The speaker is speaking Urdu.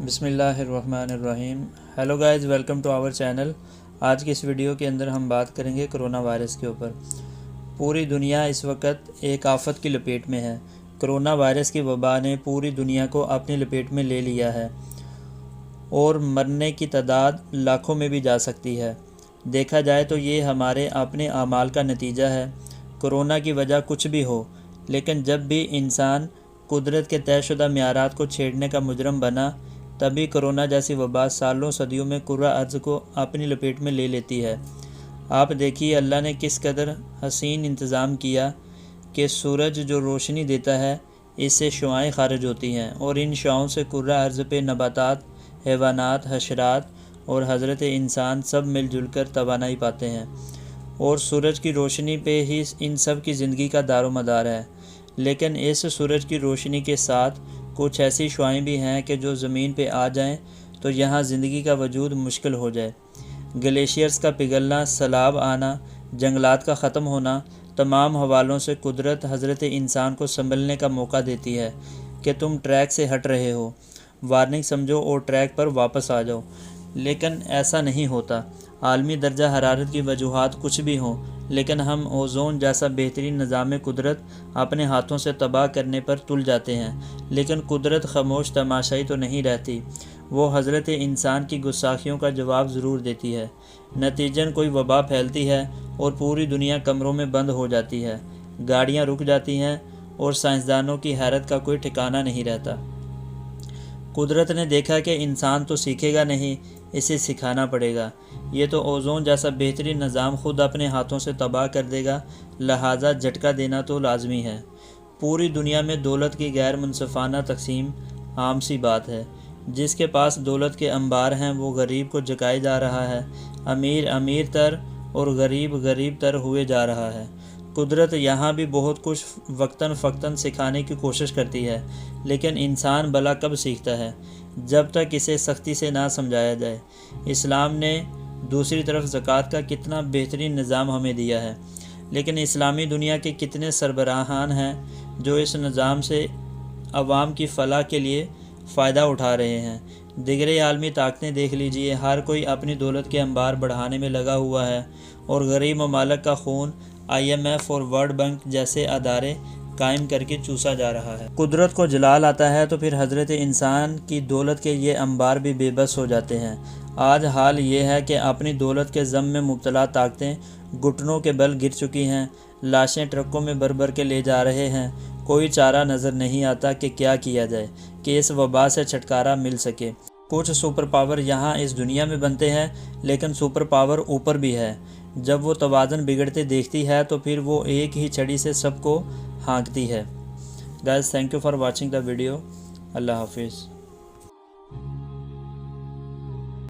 بسم اللہ الرحمن الرحیم۔ Hello guys, welcome to our channel. آج کی اس ویڈیو کے اندر ہم بات کریں گے کرونا وائرس کے اوپر۔ پوری دنیا اس وقت ایک آفت کی لپیٹ میں ہے۔ کرونا وائرس کی وبا نے پوری دنیا کو اپنی لپیٹ میں لے لیا ہے اور مرنے کی تعداد لاکھوں میں بھی جا سکتی ہے۔ دیکھا جائے تو یہ ہمارے اپنے اعمال کا نتیجہ ہے۔ کرونا کی وجہ کچھ بھی ہو، لیکن جب بھی انسان قدرت کے طے شدہ معیارات کو چھیڑنے کا مجرم بنا، تبھی کرونا جیسی وبا سالوں صدیوں میں کرۂ ارض کو اپنی لپیٹ میں لے لیتی ہے۔ آپ دیکھیے اللہ نے کس قدر حسین انتظام کیا کہ سورج جو روشنی دیتا ہے، اس سے شعاعیں خارج ہوتی ہیں اور ان شعاعوں سے کرۂ ارض پہ نباتات، حیوانات، حشرات اور حضرت انسان سب مل جل کر توانائی پاتے ہیں، اور سورج کی روشنی پہ ہی ان سب کی زندگی کا دار و مدار ہے۔ لیکن اس سورج کی روشنی کے ساتھ کچھ ایسی شعاعیں بھی ہیں کہ جو زمین پہ آ جائیں تو یہاں زندگی کا وجود مشکل ہو جائے۔ گلیشیئرز کا پگھلنا، سیلاب آنا، جنگلات کا ختم ہونا، تمام حوالوں سے قدرت حضرت انسان کو سنبھلنے کا موقع دیتی ہے کہ تم ٹریک سے ہٹ رہے ہو، وارننگ سمجھو اور ٹریک پر واپس آ جاؤ۔ لیکن ایسا نہیں ہوتا۔ عالمی درجہ حرارت کی وجوہات کچھ بھی ہوں، لیکن ہم اوزون جیسا بہترین نظام قدرت اپنے ہاتھوں سے تباہ کرنے پر تل جاتے ہیں۔ لیکن قدرت خاموش تماشائی تو نہیں رہتی، وہ حضرت انسان کی گستاخیوں کا جواب ضرور دیتی ہے۔ نتیجن کوئی وبا پھیلتی ہے اور پوری دنیا کمروں میں بند ہو جاتی ہے، گاڑیاں رک جاتی ہیں اور سائنسدانوں کی حیرت کا کوئی ٹھکانہ نہیں رہتا۔ قدرت نے دیکھا کہ انسان تو سیکھے گا نہیں، اسے سکھانا پڑے گا۔ یہ تو اوزون جیسا بہترین نظام خود اپنے ہاتھوں سے تباہ کر دے گا، لہٰذا جھٹکا دینا تو لازمی ہے۔ پوری دنیا میں دولت کی غیر منصفانہ تقسیم عام سی بات ہے۔ جس کے پاس دولت کے انبار ہیں وہ غریب کو جھکائے جا رہا ہے، امیر امیر تر اور غریب غریب تر ہوئے جا رہا ہے۔ قدرت یہاں بھی بہت کچھ وقتاً فوقتاً سکھانے کی کوشش کرتی ہے، لیکن انسان بھلا کب سیکھتا ہے؟ جب تک اسے سختی سے نہ سمجھایا جائے۔ اسلام نے دوسری طرف زکوٰۃ کا کتنا بہترین نظام ہمیں دیا ہے، لیکن اسلامی دنیا کے کتنے سربراہان ہیں جو اس نظام سے عوام کی فلاح کے لیے فائدہ اٹھا رہے ہیں۔ دیگر عالمی طاقتیں دیکھ لیجئے، ہر کوئی اپنی دولت کے انبار بڑھانے میں لگا ہوا ہے اور غریب ممالک کا خون IMF اور ورلڈ بینک جیسے ادارے قائم کر کے چوسا جا رہا ہے۔ قدرت کو جلال آتا ہے تو پھر حضرت انسان کی دولت کے یہ انبار بھی بے بس ہو جاتے ہیں۔ آج حال یہ ہے کہ اپنی دولت کے غم میں مبتلا طاقتیں گھٹنوں کے بل گر چکی ہیں، لاشیں ٹرکوں میں بھر بھر کے لے جا رہے ہیں۔ کوئی چارہ نظر نہیں آتا کہ کیا کیا جائے کہ اس وبا سے چھٹکارا مل سکے۔ کچھ سپر پاور یہاں اس دنیا میں بنتے ہیں، لیکن سپر پاور اوپر بھی ہے۔ جب وہ توازن بگڑتے دیکھتی ہے تو پھر وہ ایک ہی چھڑی سے سب کو ہانکتی ہے۔ Guys, thank you for watching the video. اللہ حافظ۔